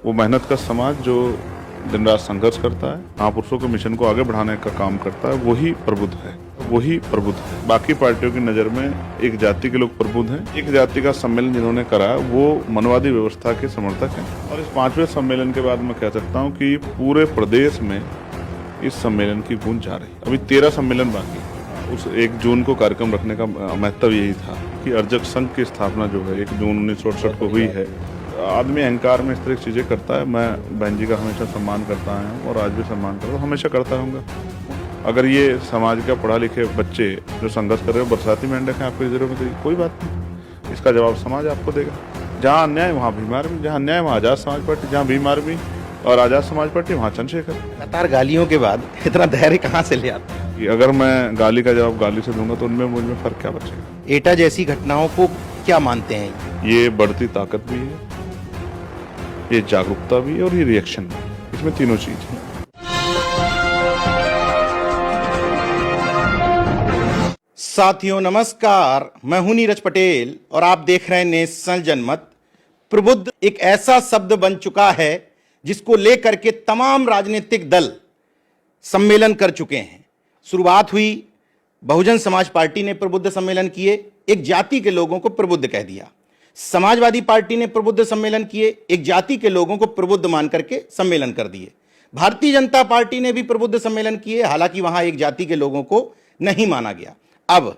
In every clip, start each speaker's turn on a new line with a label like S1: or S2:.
S1: वो मेहनत का समाज जो दिन रात संघर्ष करता है, महापुरुषों के मिशन को आगे बढ़ाने का काम करता है, वही प्रबुद्ध है, वही प्रबुद्ध है। बाकी पार्टियों की नज़र में एक जाति के लोग प्रबुद्ध हैं। एक जाति का सम्मेलन जिन्होंने करा वो मनवादी व्यवस्था के समर्थक हैं। और इस 5वें सम्मेलन के बाद मैं कह सकता हूँ कि पूरे प्रदेश में इस सम्मेलन की गूंज जा रही। अभी 13 सम्मेलन बाकी। उस 1 जून को कार्यक्रम रखने का महत्व यही था कि अर्जक संघ की स्थापना जो है 1 जून 1968 को हुई है। आदमी अहंकार में इस तरह की चीज़ें करता है। मैं बहन जी का हमेशा सम्मान करता हूँ और आज भी सम्मान करता हूँ, हमेशा करता रहूँगा। अगर ये समाज का पढ़ा लिखे बच्चे जो संघर्ष कर रहे हो बरसाती मेंढक हैं आपकी नज़रों में, तो कोई बात नहीं, इसका जवाब समाज आपको देगा। जहाँ अन्याय वहाँ भीमार भी, जहाँ अन्याय वहाँ आज़ाद समाज पार्टी, जहाँ भीमार भी और आज़ाद समाज पार्टी वहाँ चंद्रशेखर।
S2: लगातार गालियों के बाद इतना धैर्य कहाँ से ले आते हैं?
S1: कि अगर मैं गाली का जवाब गाली से दूंगा तो उनमें मुझ में फ़र्क क्या बचेगा?
S2: एटा जैसी घटनाओं को क्या मानते हैं?
S1: ये बढ़ती ताकत भी है, ये जागरूकता भी है और ये रिएक्शन भी। इसमें तीनों चीज़ है।
S2: साथियों नमस्कार, मैं हूं नीरज पटेल और आप देख रहे हैं नेशनल जनमत। प्रबुद्ध एक ऐसा शब्द बन चुका है जिसको लेकर के तमाम राजनीतिक दल सम्मेलन कर चुके हैं। शुरुआत हुई, बहुजन समाज पार्टी ने प्रबुद्ध सम्मेलन किए, एक जाति के लोगों को प्रबुद्ध कह दिया। समाजवादी पार्टी ने प्रबुद्ध सम्मेलन किए, एक जाति के लोगों को प्रबुद्ध मान करके सम्मेलन कर दिए। भारतीय जनता पार्टी ने भी प्रबुद्ध सम्मेलन किए, हालांकि वहां एक जाति के लोगों को नहीं माना गया। अब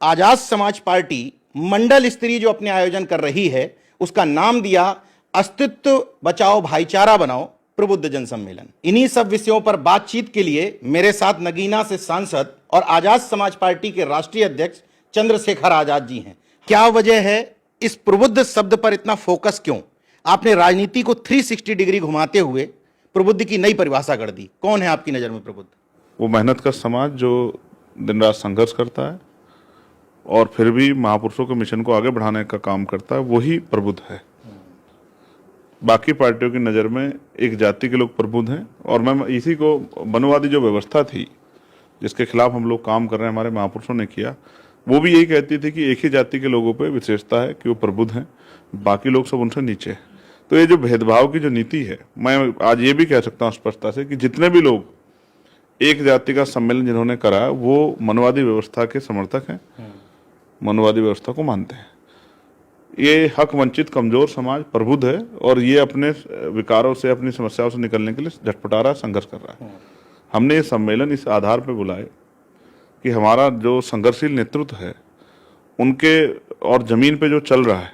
S2: आजाद समाज पार्टी मंडल स्तरीय जो अपने आयोजन कर रही है उसका नाम दिया अस्तित्व बचाओ भाईचारा बनाओ प्रबुद्ध जन सम्मेलन। इन्हीं सब विषयों पर बातचीत के लिए मेरे साथ नगीना से सांसद और आजाद समाज पार्टी के राष्ट्रीय अध्यक्ष चंद्रशेखर आजाद जी हैं। क्या वजह है इस प्रबुद्ध शब्द पर इतना फोकस क्यों? आपने राजनीति को 360 डिग्री घुमाते हुए प्रबुद्ध की नई परिभाषा कर दी। कौन है आपकी नजर में प्रबुद्ध?
S1: वो मेहनत का समाज जो दिन रात संघर्ष करता है और फिर भी महापुरुषों के मिशन को आगे बढ़ाने का काम करता है, वही प्रबुद्ध है। बाकी पार्टियों की नज़र में एक जाति के लोग प्रबुद्ध हैं। और मैं इसी को मनवादी जो व्यवस्था थी जिसके खिलाफ हम लोग काम कर रहे हैं, हमारे महापुरुषों ने किया, वो भी यही कहती थी कि एक ही जाति के लोगों पे विशेषता है कि वो प्रबुद्ध हैं, बाकी लोग सब उनसे नीचे हैं। तो ये जो भेदभाव की जो नीति है, मैं आज ये भी कह सकता हूँ स्पष्टता से कि जितने भी लोग एक जाति का सम्मेलन जिन्होंने करा वो मनवादी व्यवस्था के समर्थक हैं, मनवादी व्यवस्था को मानते हैं। ये हक वंचित कमजोर समाज प्रबुद्ध है और ये अपने विकारों से, अपनी समस्याओं से निकलने के लिए झटपटा रहा, संघर्ष कर रहा है। हमने ये सम्मेलन इस आधार पर बुलाए कि हमारा जो संघर्षशील नेतृत्व है उनके और ज़मीन पे जो चल रहा है,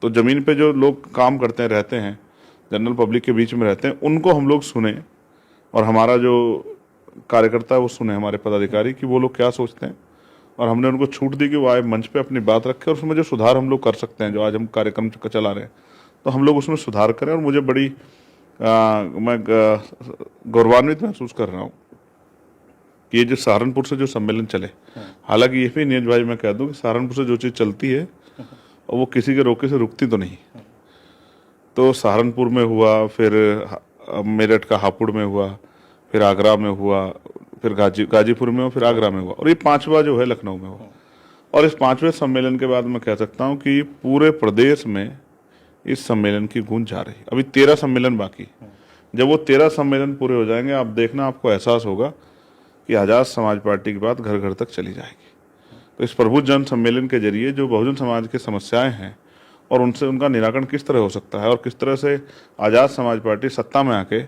S1: तो ज़मीन पे जो लोग काम करते हैं, रहते हैं, जनरल पब्लिक के बीच में रहते हैं, उनको हम लोग सुने और हमारा जो कार्यकर्ता है वो सुने, हमारे पदाधिकारी, कि वो लोग क्या सोचते हैं। और हमने उनको छूट दी कि वो आए मंच पे अपनी बात रखें और उसमें जो सुधार हम लोग कर सकते हैं, जो आज हम कार्यक्रम चला रहे हैं, तो हम लोग उसमें सुधार करें। और मुझे बड़ी मैं गौरवान्वित महसूस कर रहा हूँ कि ये जो सहारनपुर से जो सम्मेलन चले, हालांकि ये भी नीरज भाई मैं कह दूँ कि सहारनपुर से जो चीज़ चलती है और वो किसी के रोके से रुकती तो नहीं। तो सहारनपुर में हुआ, फिर मेरठ का हापुड़ में हुआ, फिर आगरा में हुआ, फिर गाजीपुर में हुआ, फिर आगरा में हुआ, और ये 5वां जो है लखनऊ में हुआ। और इस 5वें सम्मेलन के बाद मैं कह सकता हूँ कि पूरे प्रदेश में इस सम्मेलन की गूंज जा रही। अभी 13 सम्मेलन बाकी। जब वो 13 सम्मेलन पूरे हो जाएंगे, आप देखना, आपको एहसास होगा कि आज़ाद समाज पार्टी की बात घर घर तक चली जाएगी। तो इस प्रबुद्ध जन सम्मेलन के जरिए जो बहुजन समाज की समस्याएं हैं और उनसे उनका निराकरण किस तरह हो सकता है और किस तरह से आज़ाद समाज पार्टी सत्ता में आके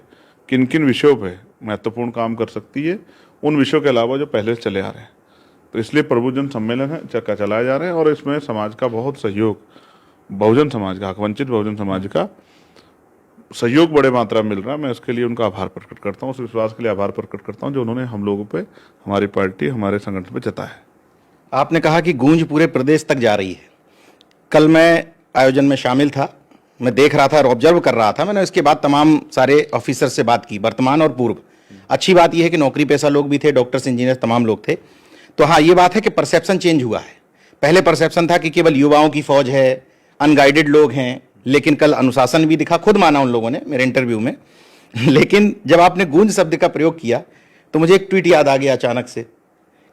S1: किन किन विषयों पे महत्वपूर्ण काम कर सकती है, उन विषयों के अलावा जो पहले से चले आ रहे हैं। तो इसलिए प्रबुद्ध जन सम्मेलन है चलाए जा रहे हैं और इसमें समाज का बहुत सहयोग, बहुजन समाज का, हकवंचित बहुजन समाज का सहयोग बड़े मात्रा में मिल रहा है। मैं उसके लिए उनका आभार प्रकट करता हूँ, उस विश्वास के लिए आभार प्रकट करता हूँ जो उन्होंने हम लोगों पे, हमारी पार्टी, हमारे संगठन पे जताया है।
S2: आपने कहा कि गूंज पूरे प्रदेश तक जा रही है। कल मैं आयोजन में शामिल था, मैं देख रहा था और ऑब्जर्व कर रहा था। मैंने इसके बाद तमाम सारे ऑफिसर से बात की, वर्तमान और पूर्व। अच्छी बात यह है कि नौकरी पेशा लोग भी थे, डॉक्टर्स, इंजीनियर, तमाम लोग थे। तो हाँ, ये बात है कि परसेप्शन चेंज हुआ है। पहले परसेप्शन था कि केवल युवाओं की फौज है, अनगाइडेड लोग हैं, लेकिन कल अनुशासन भी दिखा, खुद माना उन लोगों ने मेरे इंटरव्यू में। लेकिन जब आपने गूंज शब्द का प्रयोग किया तो मुझे एक ट्वीट याद आ गया अचानक से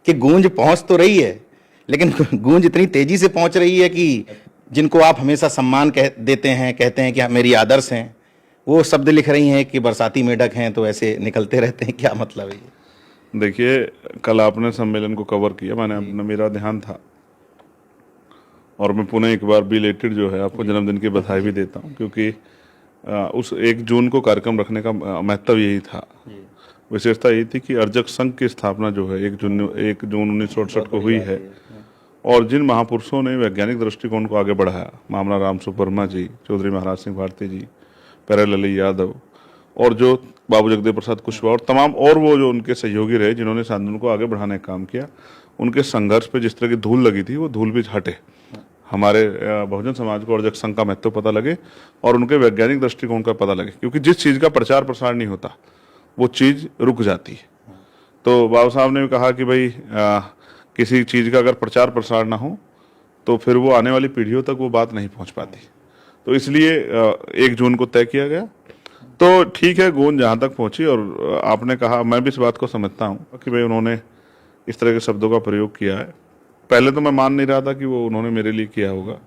S2: कि गूंज पहुंच तो रही है, लेकिन गूंज इतनी तेजी से पहुंच रही है कि जिनको आप हमेशा सम्मान देते हैं, कहते हैं कि मेरी आदर्श हैं, वो शब्द लिख रही हैं कि बरसाती मेढक हैं तो ऐसे निकलते रहते हैं, क्या मतलब है ये?
S1: देखिए, कल आपने सम्मेलन को कवर किया, मैंने अपना मेरा ध्यान था, और मैं पुनः एक बार बिलेटेड जो है आपको जन्मदिन की बधाई भी देता हूँ, क्योंकि उस 1 जून को कार्यक्रम रखने का महत्व यही था। विशेषता यही थी कि अर्जक संघ की स्थापना जो है 1 जून 1968 को हुई है, और जिन महापुरुषों ने वैज्ञानिक दृष्टिकोण को आगे बढ़ाया, मामला राम सुब्रमा जी, चौधरी महाराज सिंह भारती जी, प्यारेलाल यादव, और जो बाबू जगदेव प्रसाद कुशवाहा और तमाम और वो जो उनके सहयोगी रहे जिन्होंने इस आंदोलन को आगे बढ़ाने का काम किया, उनके संघर्ष पे जिस तरह की धूल लगी थी वो धूल भी हटे, हमारे बहुजन समाज को अर्जक संघ का महत्व पता लगे और उनके वैज्ञानिक दृष्टिकोण का पता लगे, क्योंकि जिस चीज़ का प्रचार प्रसार नहीं होता वो चीज़ रुक जाती है। तो बाबू साहब ने भी कहा कि भाई किसी चीज़ का अगर प्रचार प्रसार ना हो तो फिर वो आने वाली पीढ़ियों तक वो बात नहीं पहुंच पाती। तो इसलिए 1 जून को तय किया गया। तो ठीक है, गूंज जहाँ तक पहुंची, और आपने कहा, मैं भी इस बात को समझता हूँ कि भाई उन्होंने इस तरह के शब्दों का प्रयोग किया है। पहले तो मैं मान नहीं रहा था कि वो उन्होंने मेरे लिए किया होगा,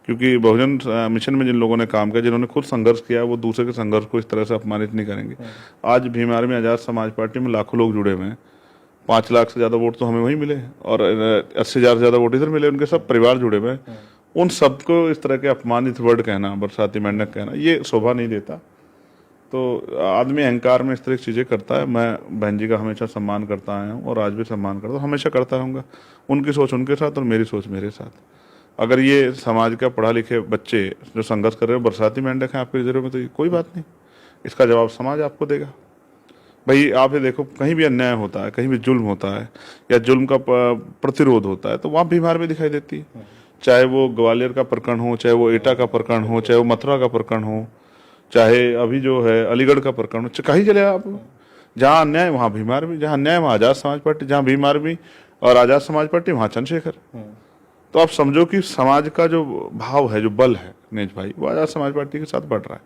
S1: क्योंकि बहुजन मिशन में जिन लोगों ने काम किया, जिन्होंने खुद संघर्ष किया, वो दूसरे के संघर्ष को इस तरह से अपमानित नहीं करेंगे। आज भीम आर्मी आज़ाद समाज पार्टी में लाखों लोग जुड़े हुए हैं, 5 लाख से ज़्यादा वोट तो हमें वहीं मिले, और 80,000 से ज़्यादा वोट इधर मिले, उनके सब परिवार जुड़े हुए हैं। उन सबको इस तरह के अपमानित वर्ड कहना, बरसाती मेंढक कहना, ये शोभा नहीं देता। तो आदमी अहंकार में इस तरह की चीज़ें करता है। मैं बहन जी का हमेशा सम्मान करता आया हूँ और आज भी सम्मान करता हूँ, हमेशा करता रहूँगा। उनकी सोच उनके साथ और मेरी सोच मेरे साथ। अगर ये समाज का पढ़ा लिखे बच्चे जो संघर्ष कर रहे हो बरसाती मेंढक हैं आपके नज़रों में, तो ये कोई बात नहीं, इसका जवाब समाज आपको देगा। भाई आप ये देखो, कहीं भी अन्याय होता है, कहीं भी जुल्म होता है या जुल्म का प्रतिरोध होता है, तो वहाँ बीमार भी दिखाई देती है। चाहे वो ग्वालियर का प्रकरण हो, चाहे वो एटा का प्रकरण हो, चाहे वो मथुरा का प्रकरण हो, चाहे अभी जो है अलीगढ़ का प्रकरण, कहीं चले आप, जहाँ अन्याय वहाँ भीम आर्मी, जहाँ अन्याय वहाँ आज़ाद समाज पार्टी, जहाँ भीम आर्मी और आज़ाद समाज पार्टी वहाँ चंद्रशेखर। तो आप समझो कि समाज का जो भाव है, जो बल है नेज भाई, वो आज़ाद समाज पार्टी के साथ बढ़ रहा है।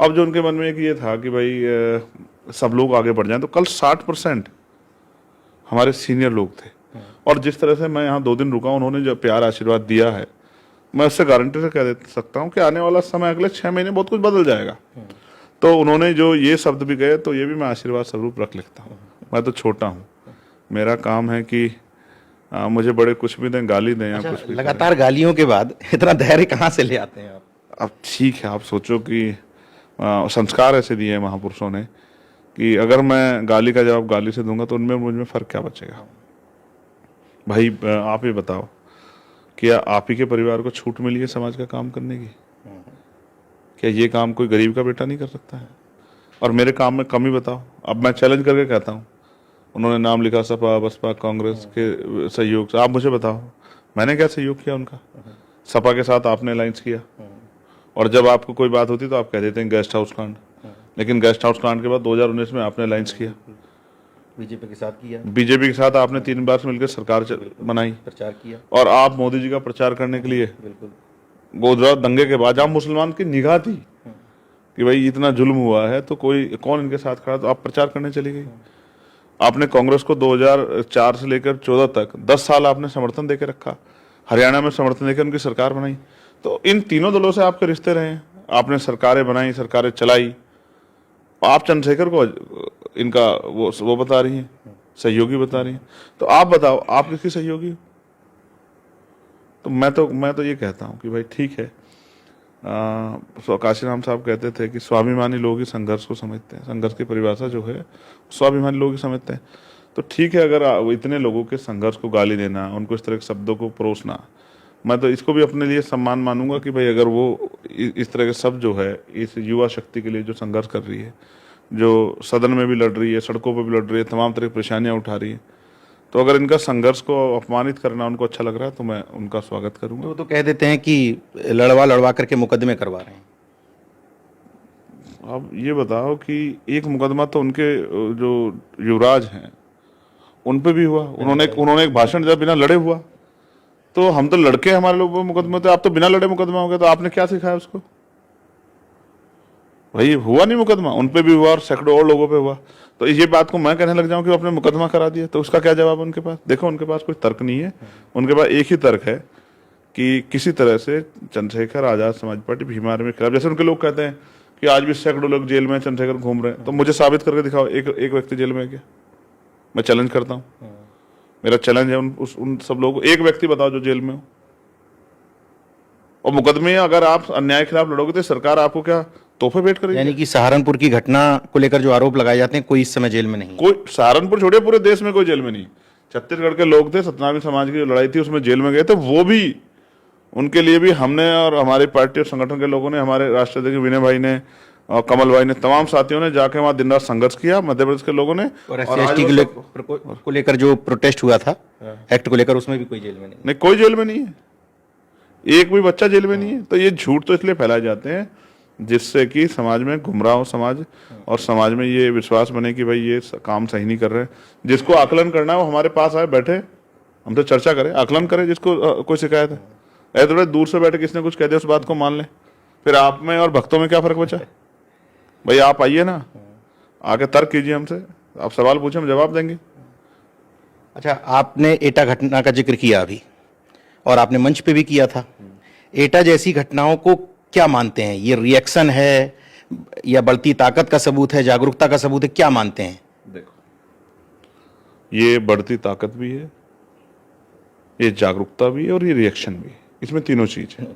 S1: अब जो उनके मन में एक ये था कि भाई सब लोग आगे बढ़ जाएं, तो कल 60% हमारे सीनियर लोग थे, और जिस तरह से मैं यहाँ 2 दिन रुका, उन्होंने जो प्यार आशीर्वाद दिया है, मैं उससे गारंटी से कह दे सकता हूँ कि आने वाला समय अगले 6 महीने बहुत कुछ बदल जाएगा। तो उन्होंने जो ये शब्द भी कहे, तो ये भी मैं आशीर्वाद स्वरूप रख लिखता हूँ। मैं तो छोटा हूँ, मेरा काम है कि मुझे बड़े कुछ भी दें, गाली दें या कुछ भी।
S2: लगातार गालियों के बाद इतना धैर्य कहाँ से ले आते हैं आप?
S1: अब ठीक है, आप सोचो कि संस्कार ऐसे दिए हैं महापुरुषों ने कि अगर मैं गाली का जवाब गाली से दूंगा तो उनमें मुझ में फर्क क्या बचेगा? भाई आप ही बताओ, क्या आप ही के परिवार को छूट मिली है समाज का काम करने की? क्या ये काम कोई गरीब का बेटा नहीं कर सकता है? और मेरे काम में कमी बताओ। अब मैं चैलेंज करके कहता हूँ, उन्होंने नाम लिखा सपा बसपा कांग्रेस के सहयोग से, आप मुझे बताओ मैंने क्या सहयोग किया उनका? सपा के साथ आपने अलायंस किया, और जब आपको कोई बात होती तो आप कह देते हैं गेस्ट हाउस कांड, लेकिन गेस्ट हाउस कांड के बाद 2019 में आपने अलायंस किया,
S2: बीजेपी के साथ किया,
S1: बीजेपी के साथ आपने 3 बार से मिलकर सरकार बनाई,
S2: प्रचार किया,
S1: और आप मोदी जी का प्रचार करने के लिए
S2: बिल्कुल
S1: गुजरात दंगे के बाद जहाँ मुसलमान की निगाह थी कि भाई इतना जुल्म हुआ है तो कोई कौन इनके साथ खड़ा, तो आप प्रचार करने चली गई। आपने कांग्रेस को 2004 से लेकर 14 तक 10 साल आपने समर्थन देके रखा, हरियाणा में समर्थन देकर उनकी सरकार बनाई। तो इन तीनों दलों से आपके रिश्ते रहे, आपने सरकारें बनाई, सरकारें चलाई। आप चंद्रशेखर को इनका वो बता रही हैं, सहयोगी बता रही हैं। तो आप बताओ आप किसकी सहयोगी हो? तो मैं तो ये कहता हूँ कि भाई ठीक है, काशीराम साहब कहते थे कि स्वाभिमानी लोग ही संघर्ष को समझते हैं, संघर्ष की परिभाषा जो है स्वाभिमानी लोग ही समझते हैं। तो ठीक है, अगर इतने लोगों के संघर्ष को गाली देना, उनको इस तरह के शब्दों को परोसना, मैं तो इसको भी अपने लिए सम्मान मानूंगा कि भाई अगर वो इस तरह के शब्द जो है इस युवा शक्ति के लिए जो संघर्ष कर रही है, जो सदन में भी लड़ रही है, सड़कों पर भी लड़ रही है, तमाम तरह की परेशानियां उठा रही है, तो अगर इनका संघर्ष को अपमानित करना उनको अच्छा लग रहा है तो मैं उनका स्वागत करूंगा।
S2: तो कह देते हैं कि लड़वा करके मुकदमे करवा रहे हैं।
S1: अब ये बताओ कि एक मुकदमा तो उनके जो युवराज हैं उन पे भी हुआ, उन्होंने एक भाषण दिया बिना लड़े हुआ। तो हम तो लड़के हमारे लोग मुकदमे थे, आप तो बिना लड़े मुकदमा हो गया, तो आपने क्या सिखाया उसको? भाई हुआ नहीं मुकदमा, उन पे भी हुआ और सैकड़ों और लोगों पे हुआ। तो ये बात को मैं कहने लग जाऊं कि आपने मुकदमा करा दिया, तो उसका क्या जवाब उनके पास? देखो उनके पास कोई तर्क नहीं है, उनके पास एक ही तर्क है कि किसी तरह से चंद्रशेखर आजाद समाज पार्टी भीम आर्मी के खिलाफ, जैसे उनके लोग कहते हैं कि आज भी सैकड़ों लोग जेल में चंद्रशेखर घूम रहे हैं, तो मुझे साबित करके दिखाओ एक व्यक्ति जेल में है क्या। मैं चैलेंज करता हूं, मेरा चैलेंज है उन सब लोगों को, एक व्यक्ति बताओ जो जेल में हो। और मुकदमे अगर आप अन्याय के खिलाफ लड़ोगे तो सरकार आपको क्या तोहफे भेंट करेगी।
S2: यानी कि सहारनपुर की घटना को लेकर जो आरोप लगाए जाते हैं, कोई इस समय जेल में नहीं है।
S1: कोई सहारनपुर छोड़िए, पूरे देश में कोई जेल में नहीं। छत्तीसगढ़ के लोग थे, सतनामी समाज की जो लड़ाई थी उसमें जेल में गए थे, वो भी उनके लिए भी हमने और हमारी पार्टी और संगठन के लोगों ने, हमारे राष्ट्रीय अध्यक्ष विनय भाई ने और कमल भाई ने, तमाम साथियों ने जाके वहां दिन रात संघर्ष किया, मध्य प्रदेश के लोगों ने।
S2: और SC/ST को लेकर जो प्रोटेस्ट हुआ था एक्ट को लेकर, उसमें भी कोई जेल में नहीं।
S1: नहीं, कोई जेल में नहीं है, एक भी बच्चा जेल में नहीं है। तो ये झूठ तो इसलिए फैलाए जाते हैं जिससे कि समाज में गुमराह हो समाज, और समाज में ये विश्वास बने कि भाई ये काम सही नहीं कर रहे हैं। जिसको आकलन करना है वो हमारे पास आए, बैठे हमसे चर्चा करे, आकलन करे। जिसको कोई शिकायत है, ऐसे थोड़े दूर से बैठे किसने कुछ कह दिया उस बात को मान ले, फिर आप में और भक्तों में क्या फर्क बचा। भाई आप आइए ना, आके तर्क कीजिए हमसे, आप सवाल पूछे हम जवाब देंगे।
S2: अच्छा, आपने एटा घटना का जिक्र किया अभी, और आपने मंच पे भी किया था। एटा जैसी घटनाओं को क्या मानते हैं, ये रिएक्शन है या बढ़ती ताकत का सबूत है, जागरूकता का सबूत है, क्या मानते हैं?
S1: देखो, ये बढ़ती ताकत भी है, ये जागरूकता भी है और ये रिएक्शन भी है। इसमें तीनों चीज है।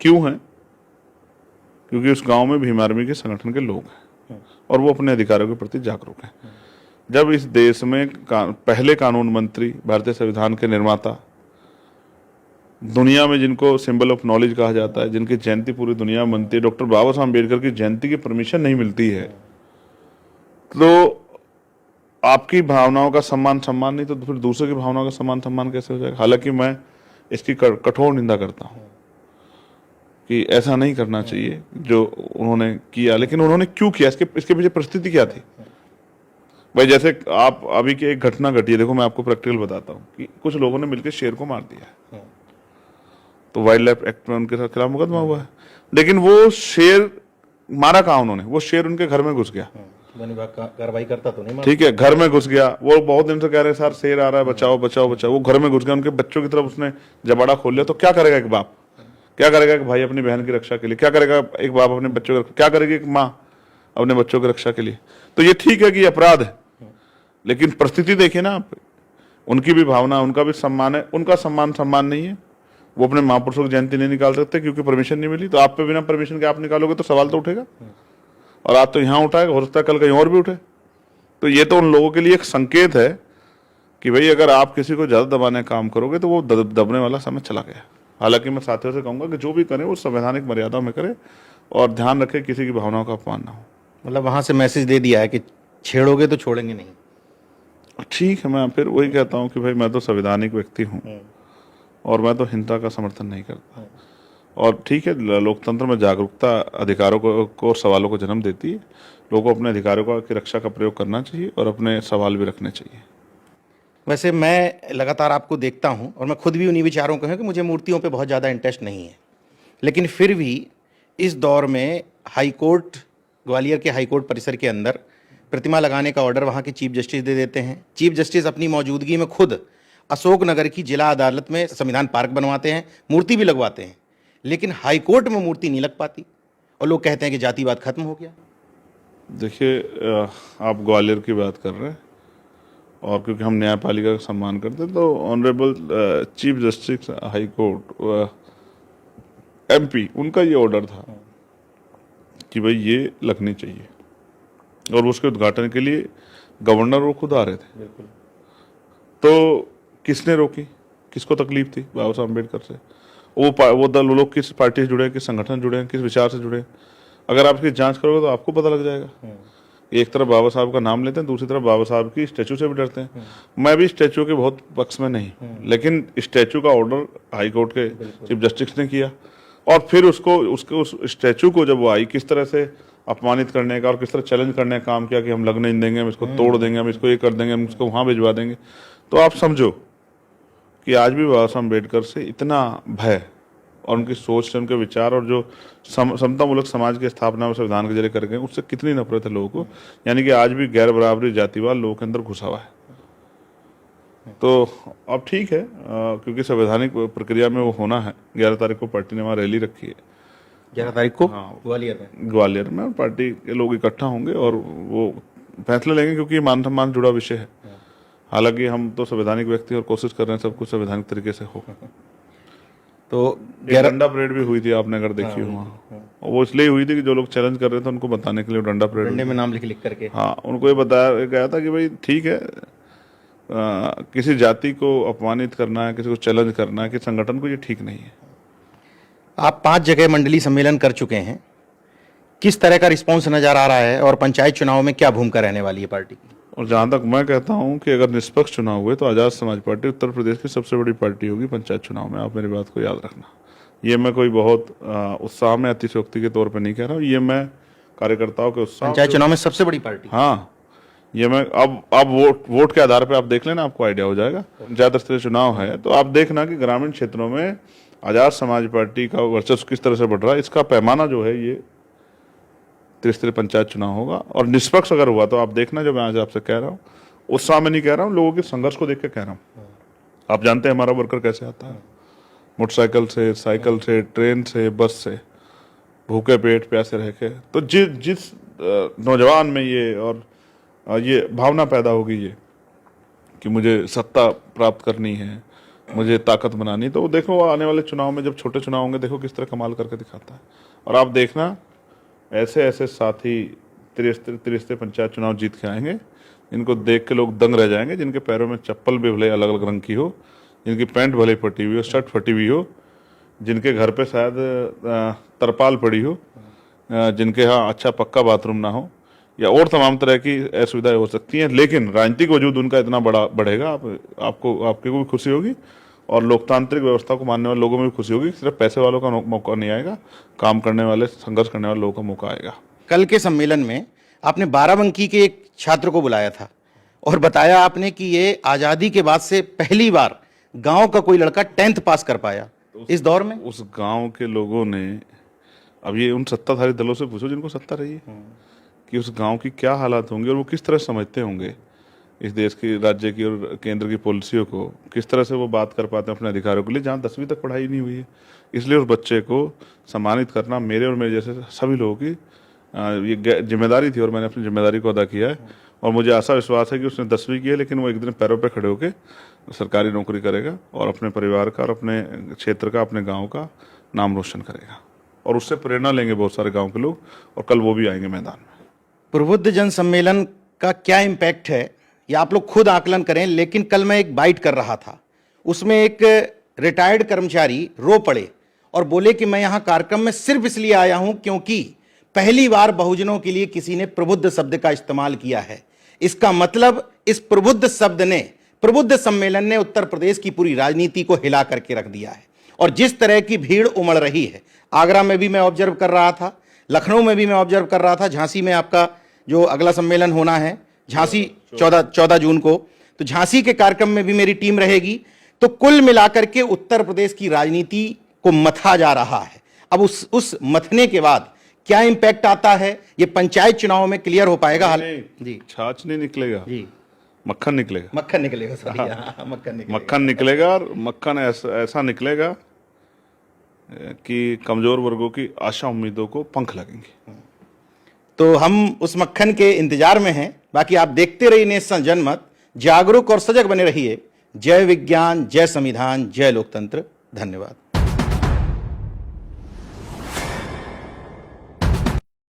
S1: क्यों है? क्योंकि उस गांव में भीम आर्मी के संगठन के लोग हैं और वो अपने अधिकारों के प्रति जागरूक हैं। जब इस देश में पहले कानून मंत्री, भारतीय संविधान के निर्माता, दुनिया में जिनको सिंबल ऑफ नॉलेज कहा जाता है, जिनकी जयंती पूरी दुनिया में मनती है, डॉक्टर बाबा साहब अम्बेडकर की जयंती की परमिशन नहीं मिलती है, तो आपकी भावनाओं का सम्मान नहीं तो फिर दूसरे की भावनाओं का सम्मान कैसे हो जाएगा। हालांकि मैं इसकी कठोर निंदा करता हूं कि ऐसा नहीं करना चाहिए जो उन्होंने किया, लेकिन उन्होंने क्यों किया, इसके पीछे परिस्थिति क्या थी। भाई जैसे आप अभी की एक घटना घटी है, देखो मैं आपको प्रैक्टिकल बताता हूँ कि कुछ लोगों ने मिलकर शेर को मार दिया है, तो वाइल्ड लाइफ एक्ट में उनके खिलाफ मुकदमा हुआ है। लेकिन वो शेर मारा कहाँ उन्होंने, वो शेर उनके घर में घुस गया।
S2: वन विभाग कार्रवाई करता तो नहीं,
S1: ठीक है, घर में घुस गया। वो बहुत दिन से कह रहे हैं सर शेर आ रहा है, बचाओ बचाओ बचाओ। वो घर में घुस गया, उनके बच्चों की तरफ उसने जबाड़ा खोल लिया। तो क्या करेगा एक बाप, क्या करेगा एक भाई अपनी बहन की रक्षा के लिए, क्या करेगा एक बाप अपने बच्चों की, क्या करेगी एक माँ अपने बच्चों की रक्षा के लिए। तो ये ठीक है कि अपराध है, लेकिन परिस्थिति देखिए ना आप, उनकी भी भावना, उनका भी सम्मान है, उनका सम्मान नहीं है। वो अपने महापुरुषों की जयंती नहीं निकाल सकते क्योंकि परमिशन नहीं मिली। तो आप पे बिना परमिशन के आप निकालोगे तो सवाल तो उठेगा, और आज तो यहाँ उठाएगा, हो सकता है कल कहीं और भी उठे। तो ये तो उन लोगों के लिए एक संकेत है कि भाई अगर आप किसी को ज्यादा दबाने का काम करोगे तो वो दबने वाला समय चला गया। हालांकि मैं साथियों से कहूंगा कि जो भी करें वो संवैधानिक मर्यादा में करे और ध्यान रखे किसी की भावनाओं का अपमान ना हो।
S2: मतलब वहां से मैसेज दे दिया है कि छेड़ोगे तो छोड़ेंगे नहीं।
S1: ठीक है, मैं फिर वही कहता हूँ कि भाई मैं तो संवैधानिक व्यक्ति हूँ और मैं तो हिंसा का समर्थन नहीं करता। और ठीक है, लोकतंत्र में जागरूकता अधिकारों को और सवालों को जन्म देती है। लोगों को अपने अधिकारों की रक्षा का प्रयोग करना चाहिए और अपने सवाल भी रखने चाहिए।
S2: वैसे मैं लगातार आपको देखता हूं और मैं खुद भी उन्हीं विचारों का हूं कि मुझे मूर्तियों पे बहुत ज़्यादा इंटरेस्ट नहीं है, लेकिन फिर भी इस दौर में हाईकोर्ट, ग्वालियर के हाईकोर्ट परिसर के अंदर प्रतिमा लगाने का ऑर्डर वहां के चीफ जस्टिस दे देते हैं। चीफ जस्टिस अपनी मौजूदगी में खुद अशोकनगर की जिला अदालत में संविधान पार्क बनवाते हैं, मूर्ति भी लगवाते हैं, लेकिन हाईकोर्ट में मूर्ति नहीं लग पाती और लोग कहते हैं कि जातिवाद खत्म हो गया।
S1: देखिए, आप ग्वालियर की बात कर रहे हैं और क्योंकि हम न्यायपालिका का सम्मान करते हैं तो honourable chief justice high court MP, उनका ये ऑर्डर था कि भाई ये लगनी चाहिए, और उसके उद्घाटन के लिए गवर्नर वो खुद आ रहे थे। तो किसने रोकी, किसको तकलीफ थी बाबा साहब अम्बेडकर से? वो दल, वो लोग किस पार्टी से जुड़े हैं, किस संगठन से जुड़े हैं, किस विचार से जुड़े हैं। अगर आप इसकी जांच करोगे तो आपको पता लग जाएगा। एक तरफ बाबा साहब का नाम लेते हैं, दूसरी तरफ बाबा साहब की स्टैचू से भी डरते हैं। मैं भी स्टैचू के बहुत पक्ष में नहीं, लेकिन स्टैचू का ऑर्डर हाईकोर्ट के चीफ जस्टिस ने किया, और फिर उस स्टैचू को जब वो आई, किस तरह से अपमानित करने का और किस तरह चैलेंज करने का काम किया कि हम लगने नहीं देंगे, हम इसको तोड़ देंगे, हम इसको ये कर देंगे, हम इसको वहां भिजवा देंगे। तो आप समझो कि आज भी बाबा साहब अम्बेडकर से इतना भय और उनकी सोच से, उनके विचार और जो समतामूलक समाज की स्थापना में संविधान के जरिए कर गए, उससे कितनी नफरत है लोगों को। यानी कि आज भी गैर बराबरी, जातिवाद लोगों के अंदर घुसा हुआ है। तो अब ठीक है, क्योंकि संवैधानिक प्रक्रिया में वो होना है। 11 तारीख को पार्टी ने वहाँ रैली रखी है,
S2: 11 तारीख को
S1: हाँ।
S2: ग्वालियर में
S1: और पार्टी के लोग इकट्ठा होंगे और वो फैसले लेंगे, क्योंकि ये मान सम्मान जुड़ा विषय है। हालांकि हम तो संवैधानिक व्यक्ति और कोशिश कर रहे हैं सब कुछ संवैधानिक तरीके से हो।
S2: तो
S1: डंडा परेड भी हुई थी, आपने अगर देखी हो वहाँ, और वो इसलिए हुई थी कि जो लोग चैलेंज कर रहे थे उनको बताने के लिए डंडा परेड
S2: डंडे में नाम लिख करके,
S1: हाँ, उनको ये बताया गया था कि भाई ठीक है, किसी जाति को अपमानित करना है, किसी को चैलेंज करना है, कि संगठन को, ये ठीक नहीं है।
S2: आप 5 जगह मंडलीय सम्मेलन कर चुके हैं, किस तरह का रिस्पॉन्स नजर आ रहा है और पंचायत चुनाव में क्या भूमिका रहने वाली है पार्टी की?
S1: और जहां तक मैं कहता हूं कि अगर निष्पक्ष चुनाव हुए तो आजाद समाज पार्टी उत्तर प्रदेश की सबसे बड़ी पार्टी होगी पंचायत चुनाव में। आप मेरी बात को याद रखना। ये मैं कोई बहुत उत्साह में अतिशयोक्ति के तौर पर नहीं कह रहा हूँ, ये मैं कार्यकर्ताओं के उत्साह,
S2: पंचायत चुनाव में सबसे बड़ी पार्टी,
S1: हाँ, ये मैं अब वोट के आधार पर आप देख लेना, आपको आइडिया हो जाएगा। पंचायत स्तरीय चुनाव है तो आप देखना कि ग्रामीण क्षेत्रों में आजाद समाज पार्टी का वर्चस्व किस तरह से बढ़ रहा है। इसका पैमाना जो है ये त्रिस्तरीय पंचायत चुनाव होगा, और निष्पक्ष अगर हुआ तो आप देखना, जो मैं आज आपसे कह रहा हूँ उत्साह में नहीं कह रहा हूँ, लोगों के संघर्ष को देख के कह रहा हूँ। आप जानते हैं हमारा वर्कर कैसे आता है, मोटरसाइकिल से, साइकिल से, ट्रेन से, बस से, भूखे पेट प्यासे रह के। तो जिस नौजवान में ये और ये भावना पैदा होगी ये कि मुझे सत्ता प्राप्त करनी है, मुझे ताकत बनानी, तो वो देखो आने वाले चुनाव में, जब छोटे चुनाव होंगे, देखो किस तरह कमाल करके दिखाता है। और आप देखना ऐसे ऐसे साथी त्रिस्तरीय पंचायत चुनाव जीत के आएंगे, इनको देख के लोग दंग रह जाएंगे, जिनके पैरों में चप्पल भी भले अलग अलग रंग की हो, जिनकी पैंट भले फटी हुई हो, शर्ट फटी हुई हो, जिनके घर पे शायद तरपाल पड़ी हो, जिनके यहाँ अच्छा पक्का बाथरूम ना हो, या और तमाम तरह की असुविधाएं हो सकती हैं, लेकिन राजनीतिक वजूद उनका इतना बड़ा बढ़ेगा, आपको भी खुशी होगी, और लोकतांत्रिक व्यवस्था को मानने वाले लोगों में भी खुशी होगी। सिर्फ पैसे वालों का मौका नहीं आएगा, काम करने वाले, संघर्ष करने वाले लोगों का मौका आएगा।
S2: कल के सम्मेलन में आपने बाराबंकी के एक छात्र को बुलाया था और बताया आपने कि ये आजादी के बाद से पहली बार गांव का कोई लड़का 10th पास कर पाया। इस दौर में
S1: उस गांव के लोगों ने, अब ये उन सत्ताधारी दलों से पूछो जिनको सत्ता रही है, कि उस गांव की क्या हालात होंगे और वो किस तरह समझते होंगे इस देश की, राज्य की और केंद्र की पॉलिसियों को, किस तरह से वो बात कर पाते हैं अपने अधिकारों के लिए, जहाँ 10वीं तक पढ़ाई नहीं हुई है। इसलिए उस बच्चे को सम्मानित करना मेरे और मेरे जैसे सभी लोगों की ये जिम्मेदारी थी, और मैंने अपनी जिम्मेदारी को अदा किया है। और मुझे आशा विश्वास है कि उसने 10वीं की है, लेकिन वो एक दिन पैरों पर खड़े होकर सरकारी नौकरी करेगा और अपने परिवार का और अपने क्षेत्र का, अपने गाँव का नाम रोशन करेगा, और उससे प्रेरणा लेंगे बहुत सारे गाँव के लोग, और कल वो भी आएंगे मैदान में।
S2: प्रबुद्ध जन सम्मेलन का क्या इम्पैक्ट है ये आप लोग खुद आकलन करें, लेकिन कल मैं एक बाइट कर रहा था, उसमें एक रिटायर्ड कर्मचारी रो पड़े और बोले कि मैं यहाँ कार्यक्रम में सिर्फ इसलिए आया हूं क्योंकि पहली बार बहुजनों के लिए किसी ने प्रबुद्ध शब्द का इस्तेमाल किया है। इसका मतलब इस प्रबुद्ध शब्द ने, प्रबुद्ध सम्मेलन ने उत्तर प्रदेश की पूरी राजनीति को हिला करके रख दिया है। और जिस तरह की भीड़ उमड़ रही है, आगरा में भी मैं ऑब्जर्व कर रहा था, लखनऊ में भी मैं ऑब्जर्व कर रहा था, झांसी में आपका जो अगला सम्मेलन होना है, झांसी 14 जून को, तो झांसी के कार्यक्रम में भी मेरी टीम रहेगी। तो कुल मिलाकर के उत्तर प्रदेश की राजनीति को मथा जा रहा है। अब उस मथने के बाद क्या इंपैक्ट आता है ये पंचायत चुनाव में क्लियर हो पाएगा?
S1: जी, छाछ नहीं निकलेगा
S2: जी,
S1: मक्खन निकलेगा।
S2: मक्खन निकलेगा, सॉरी,
S1: मक्खन निकलेगा, और मक्खन ऐसा निकलेगा कि कमजोर वर्गों की आशा उम्मीदों को पंख लगेंगे।
S2: तो हम उस मक्खन के इंतजार में हैं। बाकी आप देखते रहिए नेशन जनमत, जागरूक और सजग बने रहिए। जय विज्ञान, जय संविधान, जय लोकतंत्र। धन्यवाद।